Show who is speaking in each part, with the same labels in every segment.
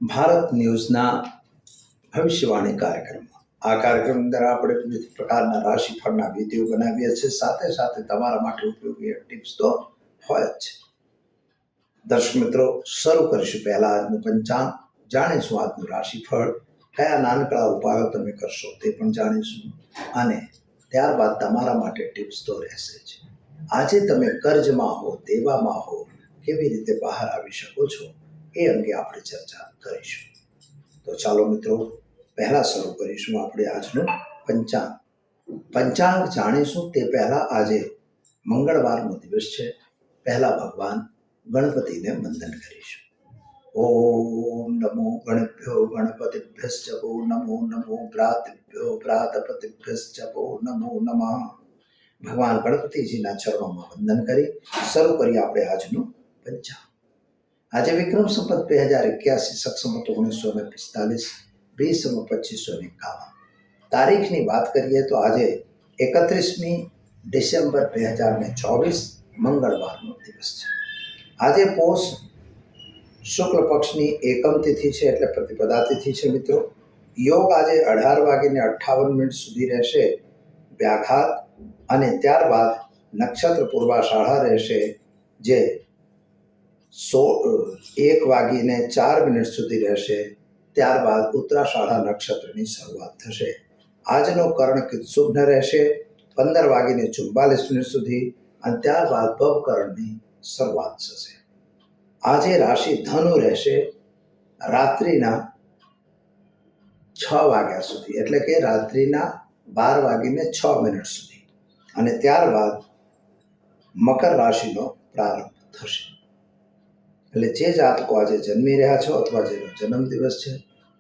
Speaker 1: ભારત ન્યૂઝના ભવિષ્યવાણી કાર્યક્રમમાં આ કાર્યક્રમ અંદર આપણે વિવિધ પ્રકારના રાશિફળના વિડીયો બનાવીએ છીએ, સાથે સાથે તમારા માટે ઉપયોગી ટિપ્સ તો હોય જ છે. દર્શક મિત્રો, શરૂ કરીશું પહેલા આજનું પંચાંગ. જાણીશું આજનું રાશિફળ, કયા નાનકડા ઉપાયો તમે કરશો તે પણ જાણીશું, અને ત્યારબાદ તમારા માટે ટિપ્સ તો રહેશે જ. આજે તમે કર્જમાં હો, દેવામાં હો, કેવી રીતે બહાર આવી શકો છો એ અંગે આપણે ચર્ચા કરીશું. તો ચાલો મિત્રો, પહેલા શરૂ કરીશું આપણે આજનું પંચાંગ. પંચાંગ જાણીશું તે પહેલા આજે મંગળવારનો દિવસ છે. પહેલા ભગવાન ગણપતિને વંદન કરીશું. ઓમ નમો ગણભ્યો ગણપતિભ્યશ્ચ વો નમો નમો ભ્રાતૃભ્યો ભ્રાતપતિભ્યશ્ચ વો નમો નમઃ. ભગવાન ગણપતિજીના ચરણોમાં વંદન કરી શરૂ કરીએ આપણે આજનું પંચાંગ. આજે વિક્રમ સંવત 2081, સક્ષમત 1945, બીસમ 2551. તારીખની વાત કરીએ તો આજે 31મી ડિસેમ્બર 2024 મંગળવારનો દિવસ છે. આજે પોષ શુક્લ પક્ષની એકમ તિથિ છે, એટલે પ્રતિપદા તિથિ છે મિત્રો. યોગ આજે 18:58 સુધી રહેશે વ્યાઘાત, અને ત્યારબાદ નક્ષત્ર પૂર્વાષાઢા રહેશે, જે 1:04 સુધી રહેશે. ત્યારબાદ ઉત્તરાષાઢા નક્ષત્રની શરૂઆત થશે. આજનો કર્ણ શુભ્ન રહેશે 15:44 સુધી, અને ત્યારબાદ ભવકરણની શરૂઆત થશે. આજે રાશિ ધનુ રહેશે રાત્રિના 6 વાગ્યા સુધી, એટલે કે રાત્રિના 12:06 સુધી, અને ત્યારબાદ મકર રાશિનો પ્રારંભ થશે. એટલે જે જાતકો આજે જન્મી રહ્યા છો અથવા જેનો જન્મદિવસ છે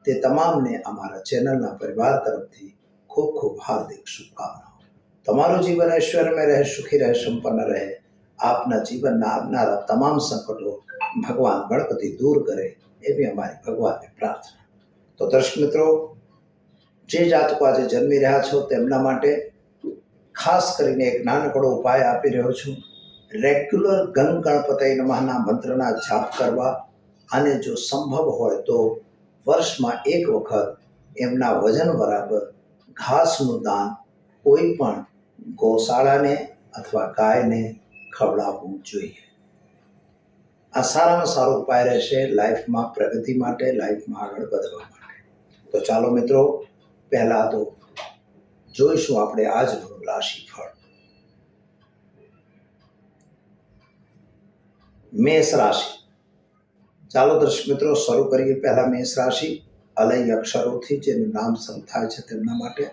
Speaker 1: તે તમામને અમારા ચેનલના પરિવાર તરફથી ખૂબ ખૂબ હાર્દિક શુભકામનાઓ. તમારું જીવન ઐશ્વર્યમય રહે, સુખી રહે, સંપન્ન રહે. આપના જીવનના આવનારા તમામ સંકટો ભગવાન ગણપતિ દૂર કરે એવી અમારી ભગવાનને પ્રાર્થના. તો દર્શક મિત્રો, જે જાતકો આજે જન્મી રહ્યા છો તેમના માટે ખાસ કરીને એક નાનકડો ઉપાય આપી રહ્યો છું. રેગ્યુલર ગંગ ગણપતય નમઃના મંત્રના જાપ કરવા, અને જો સંભવ હોય તો વર્ષમાં એક વખત એમના વજન બરાબર ઘાસનું દાન કોઈ પણ ગૌશાળાને અથવા ગાયને ખવડાવવું જોઈએ. આ સારામાં સારો ઉપાય રહેશે લાઈફમાં પ્રગતિ માટે, લાઈફમાં આગળ વધવા માટે. તો ચાલો મિત્રો, પહેલા તો જોઈશું આપણે આજનું રાશિફળ. મેષ રાશિ. ચાલો દર્શક મિત્રો, શરૂ કરીએ પહેલા મેષ રાશિ. અલય અક્ષરોથી જેનું નામ શરૂ થાય છે તેમના માટે.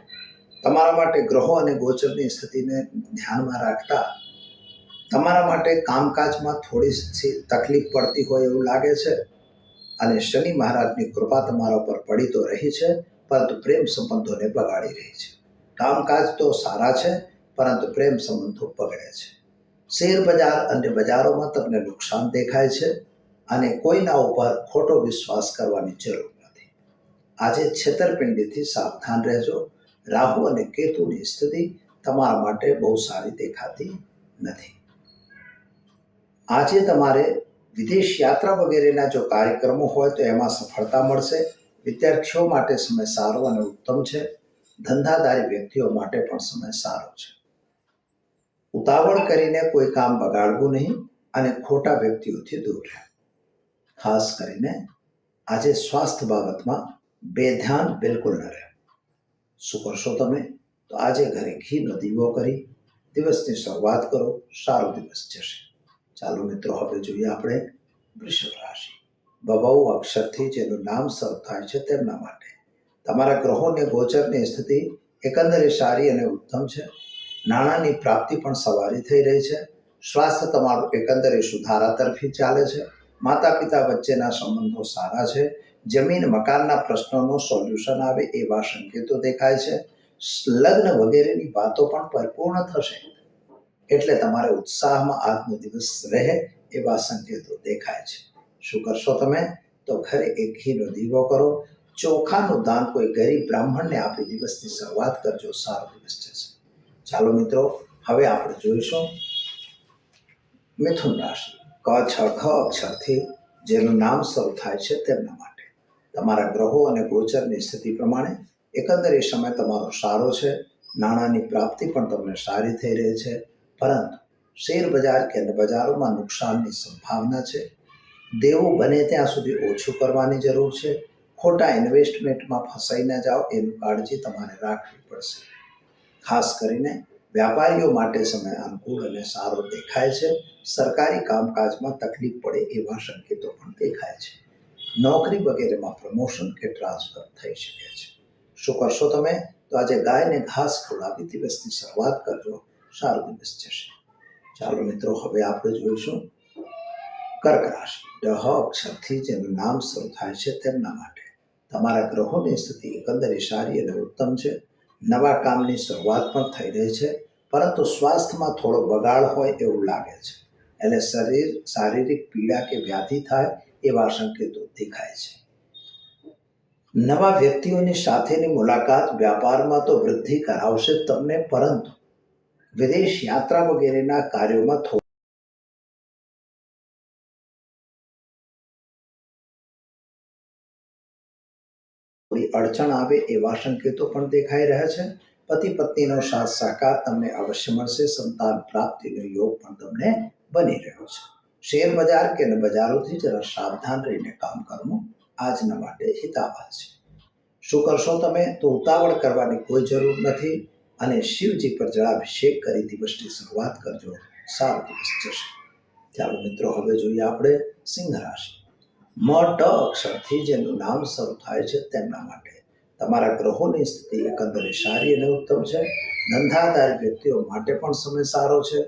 Speaker 1: તમારા માટે ગ્રહો અને ગોચરની સ્થિતિને ધ્યાનમાં રાખતા તમારા માટે કામકાજમાં થોડી તકલીફ પડતી હોય એવું લાગે છે, અને શનિ મહારાજની કૃપા તમારા ઉપર પડી તો રહી છે, પરંતુ પ્રેમ સંબંધોને બગાડી રહી છે. કામકાજ તો સારા છે, પરંતુ પ્રેમ સંબંધો બગડે છે. શેર બજાર અને બજારોમાં તમને નુકસાન દેખાય છે, અને કોઈના ઉપર ખોટો વિશ્વાસ કરવાની જરૂર નથી. આજે છેતરપિંડીથી સાવધાન રહેજો. રાહુ અને કેતુની સ્થિતિ તમારા માટે બહુ સારી દેખાતી નથી. આજે તમારે વિદેશ યાત્રા વગેરેના જો કાર્યક્રમો હોય તો એમાં સફળતા મળશે. વિદ્યાર્થીઓ માટે સમય સારો અને ઉત્તમ છે. ધંધાદારી વ્યક્તિઓ માટે પણ સમય સારો છે. ઉતાવળ કરીને કોઈ કામ બગાડવું નહીં, અને ખોટા વ્યક્તિઓથી દૂર રહેવું. ખાસ કરીને આજે સ્વાસ્થ્ય બાબતમાં બેધ્યાન બિલકુલ ન રહે. શું કરશો તમે? તો આજે ઘરે ઘીનો દીવો કરી દિવસની શરૂઆત કરો. સારો દિવસ જશે. ચાલો મિત્રો, હવે જોઈએ આપણે વૃષભ રાશિ. બબૌ અક્ષરથી જેનું નામ શરૂ થાય છે તેમના માટે તમારા ગ્રહોને ગોચરની સ્થિતિ એકંદરે સારી અને ઉત્તમ છે. નાણાંની પ્રાપ્તિ પણ સવારી થઈ રહી છે. સ્વાસ્થ્ય તમારું એકંદરે સુધારા તરફી ચાલે છે. માતા પિતા વચ્ચેના સંબંધો સારા છે. જમીન મકાનના પ્રશ્નોનું સોલ્યુશન આવે એવા સંકેતો દેખાય છે. લગ્ન વગેરેની વાતો પણ પરિપૂર્ણ થશે, એટલે તમારે ઉત્સાહમાં આજનો દિવસ રહે એવા સંકેતો દેખાય છે. શું કરશો તમે? તો ઘરે એક ઘીનો દીવો કરો. ચોખાનું દાન કોઈ ગરીબ બ્રાહ્મણને આપી દિવસની શરૂઆત કરજો. સારો દિવસ જશે. ચાલો મિત્રો, હવે આપણે જોઈશું મિથુન રાશિ. ક છ ખ અક્ષરથી જેનું નામ શરૂ થાય છે તેમના માટે તમારા ગ્રહો અને ગોચરની સ્થિતિ પ્રમાણે એકંદરે સમય તમારો સારો છે. નાણાંની પ્રાપ્તિ પણ તમને સારી થઈ રહી છે, પરંતુ શેર બજાર કે બજારોમાં નુકસાનની સંભાવના છે. દેવું બને ત્યાં સુધી ઓછું કરવાની જરૂર છે. ખોટા ઇન્વેસ્ટમેન્ટમાં ફસાઈ ન જાઓ એની કાળજી તમારે રાખવી પડશે. ખાસ કરીને વ્યાપારીઓ માટે સમય અનુકૂળ અને સારો દેખાય છે. સરકારી કામકાજમાં તકલીફ પડે એવા સંકેતો પણ દેખાય છે. નોકરી વગેરેમાં પ્રમોશન કે ટ્રાન્સફર થઈ શકે છે. શું કરશો તમે? તો આજે ગાયને ઘાસ ખવડાવી દિવસની શરૂઆત કરજો, સારો દિવસ જશે. ચાલો મિત્રો, હવે આપણે જોઈશું કર્ક રાશિ. ડ અક્ષરથી જેનું નામ શરૂ થાય છે તેમના માટે તમારા ગ્રહોની સ્થિતિ એકંદરે સારી અને ઉત્તમ છે. નવા કામની શરૂઆત પણ થઈ રહી છે, પરંતુ સ્વાસ્થ્યમાં થોડો બગાડ હોય એવું લાગે છે. એટલે શારીરિક પીડા કે વ્યાધિ થાય એવા સંકેતો દેખાય છે. નવા વ્યક્તિઓની સાથેની મુલાકાત વ્યાપારમાં તો વૃદ્ધિ કરાવશે તમને, પરંતુ વિદેશ યાત્રા વગેરેના કાર્યોમાં થોડી અડચણ આવે એવા સંકેતો પણ દેખાઈ રહ્યા છે. પતિ પત્નીનો સાથ સહકાર તમને અવશ્ય મળશે. સંતાન પ્રાપ્તિનો યોગ પણ તમને બની રહ્યો છે. શેર બજાર કે બજારોથી જરા સાવધાન રહીને કામ કરવું આજના માટે હિતાવહ છે. શું કરશો તમે? તો ઉતાવળ કરવાની કોઈ જરૂર નથી અને શિવજી પર જળાભિષેક કરી દિવસની શરૂઆત કરજો, સારો દિવસ જશે. ચાલો મિત્રો, હવે જોઈએ આપણે સિંહ રાશિ. મ ટ અક્ષરથી જેનું નામ શરૂ થાય છે તેમના માટે તમારા ગ્રહોની સ્થિતિ એકંદરે સારી અને ઉત્તમ છે. ધંધાદારી વ્યક્તિઓ માટે પણ સમય સારો છે.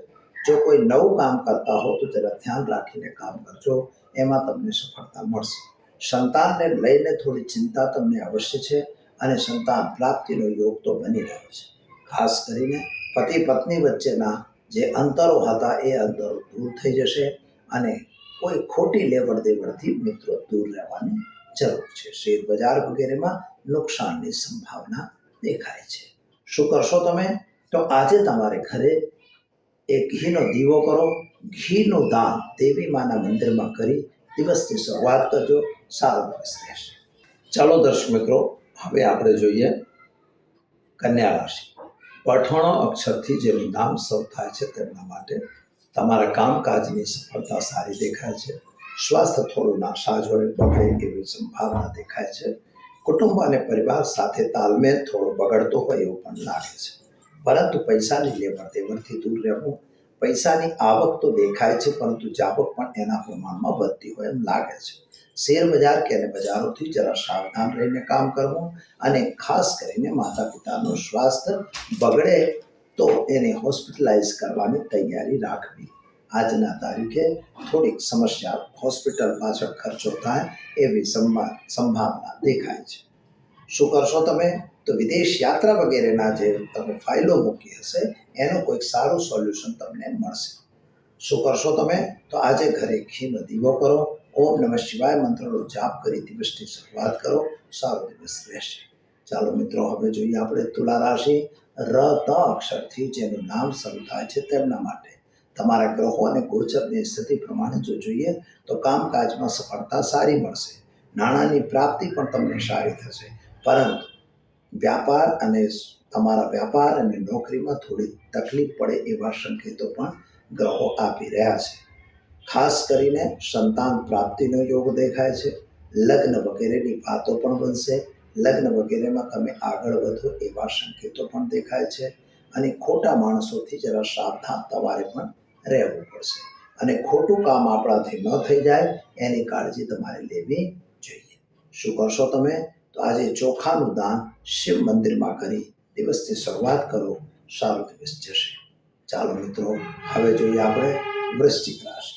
Speaker 1: જો કોઈ નવું કામ કરતા હો તો જરા ધ્યાન રાખીને કામ કરજો, એમાં તમને સફળતા મળશે. સંતાનને લઈને થોડી ચિંતા તમને અવશ્ય છે અને સંતાન પ્રાપ્તિનો યોગ તો બની રહ્યો છે. ખાસ કરીને પતિ પત્ની વચ્ચેના જે અંતરો હતા એ અંતરો દૂર થઈ જશે અને કોઈ ખોટી લેવડ દેવડથી મિત્રો દૂર રહેવાની જરૂર છે. શેર બજાર વગેરેમાં નુકસાનની સંભાવના દેખાય છે. શું કરશો તમે? તો આજે તમારે ઘરે એક ઘીનો દીવો કરો. ઘીનું દાન દેવી માના મંદિરમાં કરી દિવસની શરૂઆત કરજો, સારો દિવસ રહેશે. ચાલો દર્શક મિત્રો, હવે આપણે જોઈએ કન્યા રાશિ. પઠાણો અક્ષરથી જેનું નામ શરૂ થાય છે તેમના માટે તમારા કામકાજની સફળતા સારી દેખાય છે. સ્વાસ્થ્ય થોડું નાસાજ હોય, બગડે એવી સંભાવના દેખાય છે. કુટુંબ અને પરિવાર સાથે તાલમેલ થોડો બગડતો હોય એવું પણ લાગે છે, પરંતુ પૈસાની લેવડ દેવડથી દૂર રહેવું. પૈસાની આવક તો દેખાય છે, પરંતુ જાવક પણ એના પ્રમાણમાં વધતી હોય એમ લાગે છે. શેર બજાર કે બજારોથી જરા સાવધાન રહીને કામ કરવું અને ખાસ કરીને માતા પિતાનું સ્વાસ્થ્ય બગડે તો એને હોસ્પિટલાઇઝ કરવાની તૈયારી રાખવી. આજના તારીખે થોડીક સમસ્યા, હોસ્પિટલ પાછળ ખર્ચો થાય એવી સંભાવના દેખાય છે. શું કરશો તમે? તો વિદેશ યાત્રા વગેરેના જે તમે ફાઇલો મૂકી હશે એનું કોઈક સારું સોલ્યુશન તમને મળશે. શું કરશો તમે? તો આજે ઘરે ઘીનો દીવો કરો. ઓમ નમઃ શિવાય મંત્રનો જાપ કરી દિવસની શરૂઆત કરો, સારો દિવસ રહેશે. ચાલો મિત્રો, હવે જોઈએ આપણે તુલા રાશિ. ર ત અક્ષરથી જેનું નામ શરૂ થાય છે તેમના માટે તમારા ગ્રહો અને ગોચરની સ્થિતિ પ્રમાણે જો જોઈએ તો કામકાજમાં સફળતા સારી મળશે. નાણાંની પ્રાપ્તિ પણ તમને સારી થશે, પરંતુ તમારા વ્યાપાર અને નોકરીમાં થોડી તકલીફ પડે એવા સંકેતો પણ ગ્રહો આપી રહ્યા છે. ખાસ કરીને સંતાન પ્રાપ્તિનો યોગ દેખાય છે. લગ્ન વગેરેની વાતો પણ બનશે. લગ્ન વગેરેમાં તમે આગળ વધો એવા સંકેતો પણ દેખાય છે. અને ખોટા માણસોથી જરા સાવધાન તમારે પણ રહેવું પડશે અને ખોટું કામ આપણાથી ન થઈ જાય એની કાળજી તમારે લેવી જોઈએ. શું કરશો તમે? તો આજે ચોખાનું દાન શિવ મંદિરમાં કરી દિવસની શરૂઆત કરો, સારો દિવસ જશે. ચાલો મિત્રો, હવે જોઈએ આપણે વૃશ્ચિક રાશિ.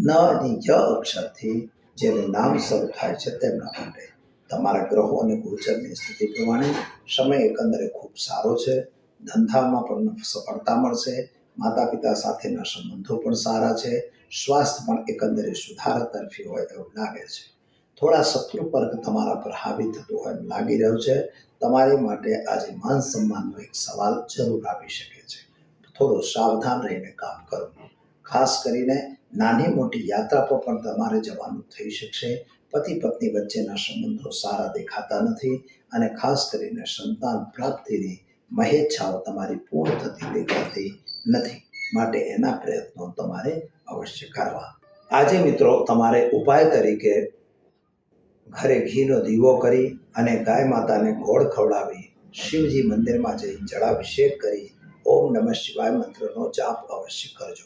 Speaker 1: ન અને ય અક્ષરથી જેનું નામ શરૂ થાય છે તેમના માટે તમારા ગ્રહો અને ગોચરની સ્થિતિ પ્રમાણે સમય એકંદરે ખૂબ સારો છે. ધંધામાં પણ સફળતા મળશે. માતા પિતા સાથેના સંબંધો પણ સારા છે. સ્વાસ્થ્ય પણ એકંદરે સુધારા તરફી હોય એવું લાગે છે. થોડા શત્રુ વર્ગ તમારા પર હાવી થતું હોય એમ લાગી રહ્યું છે. તમારી માટે આજે માન સન્માનનો એક સવાલ જરૂર આવી શકે છે. થોડું સાવધાન રહીને કામ કરવું. ખાસ કરીને નાની મોટી યાત્રા પર પણ તમારે જવાનું થઈ શકશે. પતિ પત્ની વચ્ચેના સંબંધો સારા દેખાતા નથી અને ખાસ કરીને સંતાન પ્રાપ્તિની મહેચ્છાઓ તમારી પૂર્ણ થતી દેખાતી નથી. માટે એના પ્રયત્નો તમારે અવશ્ય કરવા. આજે મિત્રો તમારે ઉપાય તરીકે ઘરે ઘીનો દીવો કરી અને ગાય માતાને ગોળ ખવડાવી શિવજી મંદિરમાં જઈ જળાભિષેક કરી ઓમ નમઃ શિવાય મંત્રનો જાપ અવશ્ય કરજો.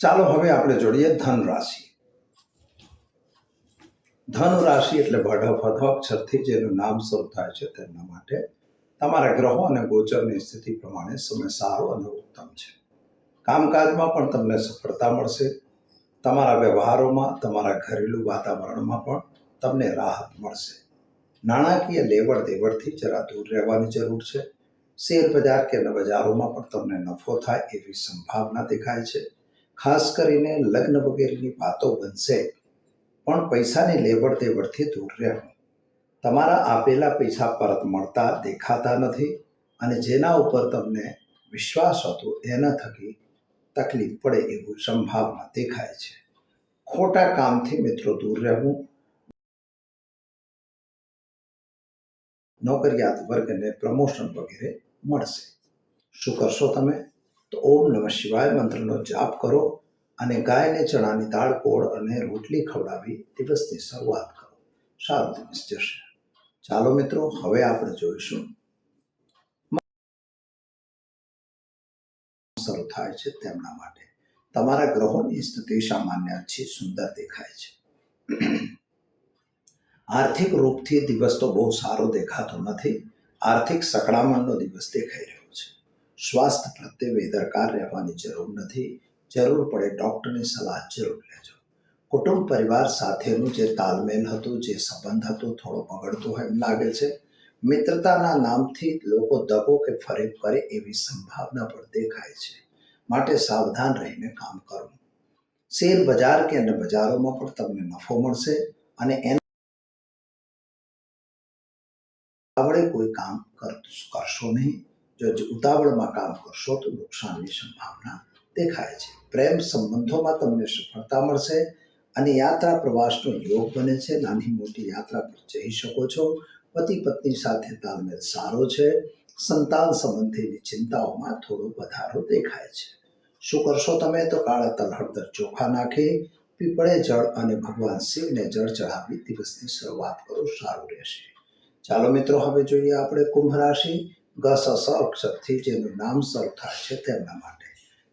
Speaker 1: ચાલો હવે આપણે જોડીએ ધન રાશિ. ધન રાશિ એટલે ભડભ અક્ષરથી જેનું નામ શરૂ થાય છે તેમના માટે તમારા ગ્રહો અને ગોચરની સ્થિતિ પ્રમાણે સમય સારો અને ઉત્તમ છે. કામકાજમાં પણ તમને સફળતા મળશે. તમારા વ્યવહારોમાં, તમારા ઘરેલું વાતાવરણમાં પણ તમને રાહત મળશે. નાણાકીય લેવડ દેવડથી જરા દૂર રહેવાની જરૂર છે. શેર બજાર કે બજારોમાં પણ તમને નફો થાય એવી સંભાવના દેખાય છે. ખાસ કરીને લગ્ન વગેરેની વાતો બનશે, પણ પૈસાની લેવડ દેવડથી દૂર રહેવું. તમારા આપેલા પૈસા પરત મળતા દેખાતા નથી અને જેના ઉપર તમને વિશ્વાસ હતો એના થકી તકલીફ પડે એવું સંભાવના દેખાય છે. ખોટા કામથી મિત્રો દૂર રહેવું. નોકરિયાત વર્ગને પ્રમોશન વગેરે મળશે. શું કરશો તમે? તો ઓમ નમઃ શિવાય મંત્રનો જાપ કરો અને ગાયને ચણાની દાળ, ગોળ અને રોટલી ખવડાવી દિવસની શરૂઆત કરો. સારો દિવસ જશે. ચાલો મિત્રો, હવે આપણે જોઈશું શરૂ થાય છે તેમના માટે. તમારા ગ્રહોની સ્થિતિ સામાન્ય अच्छी સુંદર દેખાય છે. આર્થિક રૂપથી દિવસ તો બહુ સારો દેખાતો નથી. આર્થિક સકડામણનો દિવસ દેખાઈ રહ્યો છે. સ્વાસ્થ્ય પ્રત્યે બેદરકાર રહેવાની જરૂર નથી. જરૂર પડે ડોક્ટરની સલાહ જરૂર લેજો. કુટુંબ પરિવાર સાથેનું જે તાલમેલ હતું, જે સંબંધ હતો, થોડો બગડતો હોય એમ લાગે છે. મિત્રતાના નામથી લોકો દગો કે ફરેબ કરે એવી સંભાવના પણ દેખાય છે. માટે સાવધાન રહીને કામ કરવું. શેર બજાર કે અન્ય બજારોમાં પણ તમને નફો મળશે અને ઉતાવળે કોઈ કામ કરશો નહીં. જો ઉતાવળમાં કામ કરશો તો નુકસાનની સંભાવના દેખાય છે. પ્રેમ સંબંધોમાં તમને સફળતા મળશે અને યાત્રા પ્રવાસનો યોગ બને છે. નાની મોટી યાત્રા પર જઈ શકો છો. પતિ પત્ની સાથે તાલમેલ સારો છે. સંતાન સંબંધીની ચિંતાઓમાં થોડો વધારો દેખાય છે. શું કરશો તમે? તો કાળા તલ હળદર ચોખા નાખી પીપળે જળ અને ભગવાન શિવને જળ ચઢાવી દિવસની શરૂઆત કરો. સારું રહેશે. ચાલો મિત્રો, હવે જોઈએ આપણે કુંભ રાશિ. ગ સ સ અક્ષરથી જેનું નામ શરૂ થાય છે તેમના માટે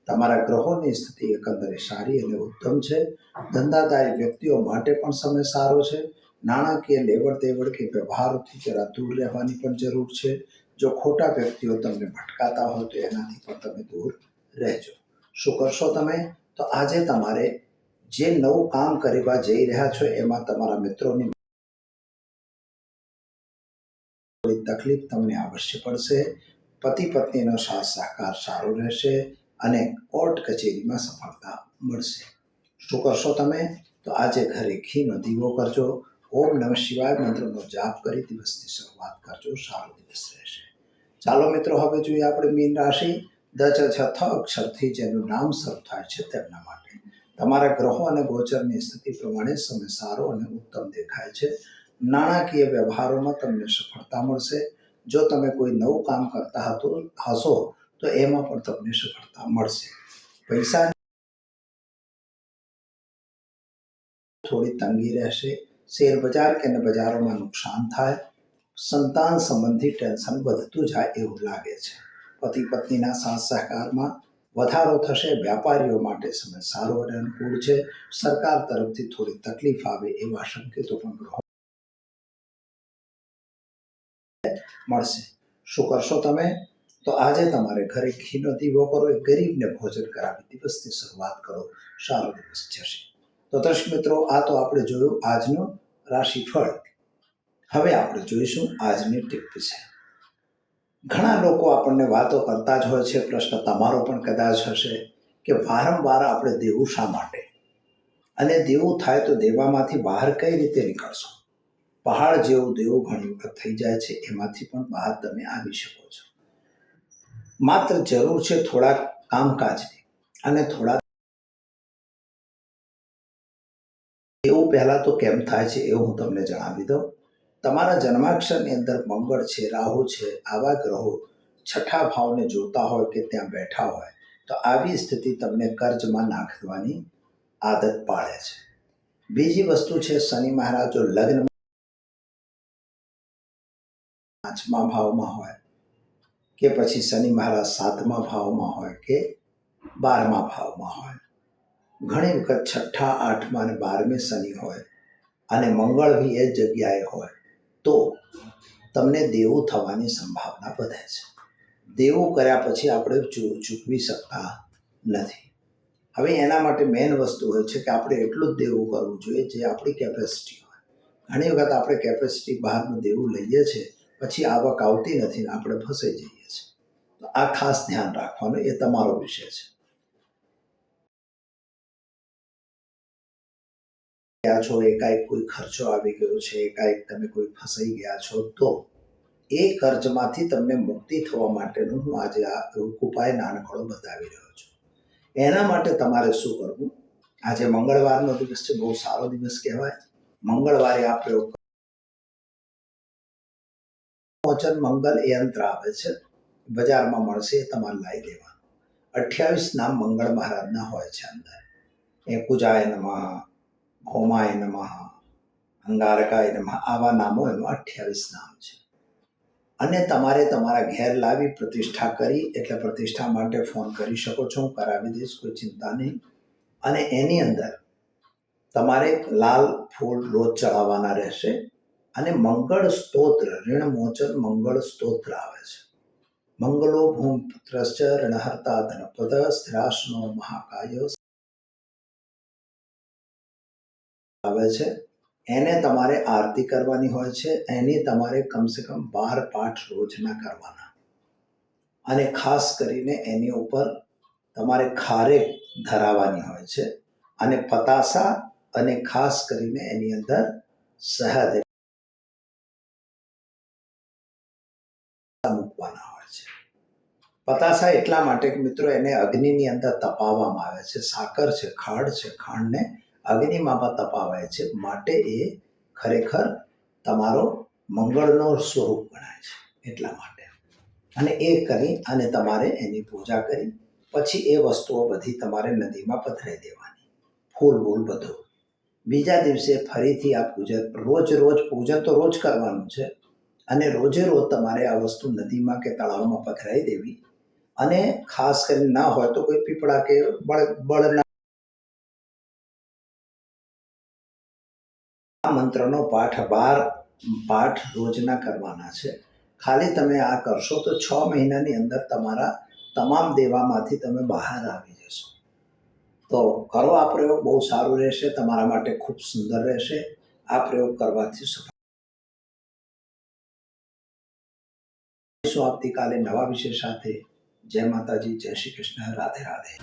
Speaker 1: તમારા ગ્રહોની સ્થિતિ એકંદરે સારી અને ઉત્તમ છે. ધંધાદારી વ્યક્તિઓ માટે પણ સમય સારો છે. નાણાકીય લેવડ દેવડ કે વ્યવહારોથી જરા દૂર રહેવાની પણ જરૂર છે. જો ખોટા વ્યક્તિઓ તમને ભટકાતા હોય તો એનાથી પણ તમે દૂર રહેજો. શું કરશો તમે? તો આજે તમારે જે નવું કામ કરવા જઈ રહ્યા છો એમાં તમારા મિત્રોની તકલીફ તમને અવશ્ય પડશે. પતિ પત્નીનો સાથ સહકાર સારો રહેશે અને કોર્ટ કચેરીમાં સફળતા મળશે. શું કરશો તમે? તો આજે ઘરે ઘીનો દીવો કરજો. ઓમ નમઃ શિવાય મંત્રનો જાપ કરી દિવસની શરૂઆત કરજો. સારો દિવસ રહેશે. ચાલો મિત્રો, હવે જોઈએ આપણે મીન રાશિ. દ ચ છ થ અક્ષરથી જેનું નામ શરૂ થાય છે તેમના માટે તમારા ગ્રહો અને ગોચરની સ્થિતિ પ્રમાણે સમય સારો અને ઉત્તમ દેખાય છે. નાણાકીય વ્યવહારોમાં તમને સફળતા મળશે. જો તમે કોઈ નવું કામ કરતા હશો તો એમાં પણ તમને સફળતા મળશે. પૈસા થોડી તંગી રહેશે. શેર બજાર કે બજારોમાં નુકસાન થાય. સંતાન સંબંધી ટેન્શન વધતું જાય એવું લાગે છે. પતિ પત્નીના સાથ સહકારમાં વધારો થશે. વ્યાપારીઓ માટે સમય સારો અને અનુકૂળ છે. સરકાર તરફથી થોડી તકલીફ આવે એવા સંકેતો પણ ગ્રહો મળશે. શું કરશો તમે? તો આજે તમારે ઘરે ઘીનો દીવો કરો. એક ગરીબને ભોજન કરાવી દિવસની શરૂઆત કરો. સારો દિવસ જશે. તો દર્શક મિત્રો, આ તો આપણે જોયું આજનું રાશિફળ. હવે આપણે જોઈશું આજની ટીપ વિશે. ઘણા લોકો આપણને વાતો કરતા જ હોય છે. પ્રશ્ન તમારો પણ કદાચ હશે કે વારંવાર આપણે દેવું શા માટે, અને દેવું થાય તો દેવામાંથી બહાર કઈ રીતે નીકળશો? પહાડ જેવું દેવું ઘણી વખત થઈ જાય છે. એમાંથી પણ બહાર તમે આવી શકો છો. માત્ર જરૂર છે થોડા કામકાજની અને થોડા એવું પહેલા તો કેમ થાય છે એ હું તમને જણાવી દઉં. તમારા જન્માક્ષરની અંદર મંગળ છે, રાહુ છે, આવા ગ્રહો છઠ્ઠા ભાવને જોતા હોય કે ત્યાં બેઠા હોય તો આવી સ્થિતિ તમને કર્જમાં નાખવાની આદત પાડે છે. બીજી વસ્તુ છે, શનિ મહારાજ જો લગ્ન 5મા ભાવમાં હોય કે પછી શનિ મહારાજ 7મા ભાવમાં હોય કે 12મા ભાવમાં હોય, ઘણી વખત છઠ્ઠા, 8મા અને 12મે શનિ હોય અને મંગળ બી એ જગ્યાએ હોય તો તમને દેવું થવાની સંભાવના વધે છે. દેવું કર્યા પછી આપણે ચૂકવી શકતા નથી. હવે એના માટે મેઇન વસ્તુ હોય છે કે આપણે એટલું જ દેવું કરવું જોઈએ જે આપણી કેપેસિટી હોય. ઘણી વખત આપણે કેપેસિટી બહારનું દેવું લઈએ છીએ, પછી આવક આવતી નથી ને આપણે ફસાઈ જઈએ છીએ. તો આ ખાસ ધ્યાન રાખવાનું, એ તમારો વિષય છે. ગયા છો, એકાએક કોઈ ખર્ચો આવી ગયો છે, એકાએક તમે કોઈ ફસાઈ ગયા છો, તો એ કર્જમાંથી તમને મુક્તિ થવા માટેનું હું આજે આ ઉપાય નાનકડો બતાવી રહ્યો છું. એના માટે તમારે શું કરવું? આજે મંગળવારનો દિવસ છે, બહુ સારો દિવસ કહેવાય. મંગળવારે આ પ્રયોગ મોચન મંગલ યંત્ર આવે છે, બજારમાં મળશે, એ તમારે લાવી દેવાનું. 28 નામ મંગળ મહારાજના હોય છે અંદર. એ કુજાય નમઃ, હોમાય નમઃ, અંગારકાય નમઃ, આવા નામો એમાં 28 નામ છે. અને તમારે તમારા ઘેર લાવી પ્રતિષ્ઠા કરી, એટલે પ્રતિષ્ઠા માટે ફોન કરી શકો છો, હું કરાવી દઈશ, કોઈ ચિંતા નહીં. અને એની અંદર તમારે લાલ ફૂલ રોજ ચડાવવાના રહેશે. અને મંગળ સ્તોત્ર, ઋણ મોચન મંગળ સ્તોત્ર આવે છે. મંગલો ભૂમિપુત્રશ્ચ ઋણહર્તા ધનપદ સ્થિરાસનો મહાકાય આવે છે. એને તમારે આરતી કરવાની હોય છે. એની તમારે કમસે કમ 12 પાઠ રોજના કરવાના. અને ખાસ કરીને એની ઉપર તમારે ખારેક ધરાવવાની હોય છે. અને પતાસા અને ખાસ કરીને એની અંદર શહેદ મૂકવાના હોય છે. પતાસા એટલા માટે કે મિત્રો એને અગ્નિની અંદર તપાવવામાં આવે છે. સાકર છે, ખાંડ છે, ખાંડને અગ્નિમાં તપાવાય છે, માટે એ ખરેખર તમારો મંગળનો સ્વરૂપ ગણાય છે, એટલા માટે. અને એ કરી અને તમારે એની પૂજા કરી પછી એ વસ્તુઓ બધી તમારે નદીમાં પધરાઈ દેવાની, ફૂલ બૂલ બધું. બીજા દિવસે ફરીથી આ પૂજન, રોજ પૂજન તો રોજ કરવાનું છે. અને રોજે રોજ તમારે આ વસ્તુ નદીમાં કે તળાવમાં પધરાઈ દેવી. અને ખાસ કરીને ના હોય તો કોઈ પીપળા કે બળના આ મંત્રનો પાઠ 12 પાઠ રોજના કરવાના છે. ખાલી તમે આ કરશો તો 6 મહિનાની અંદર તમારા તમામ દેવામાંથી તમે બહાર આવી જશો. તો કરો આ પ્રયોગ, બહુ સારું રહેશે, તમારા માટે ખૂબ સુંદર રહેશે. આ પ્રયોગ કરવાથી આવતીકાલે નવા વિષય સાથે. જય માતાજી, જય શ્રી કૃષ્ણ, રાધે રાધે.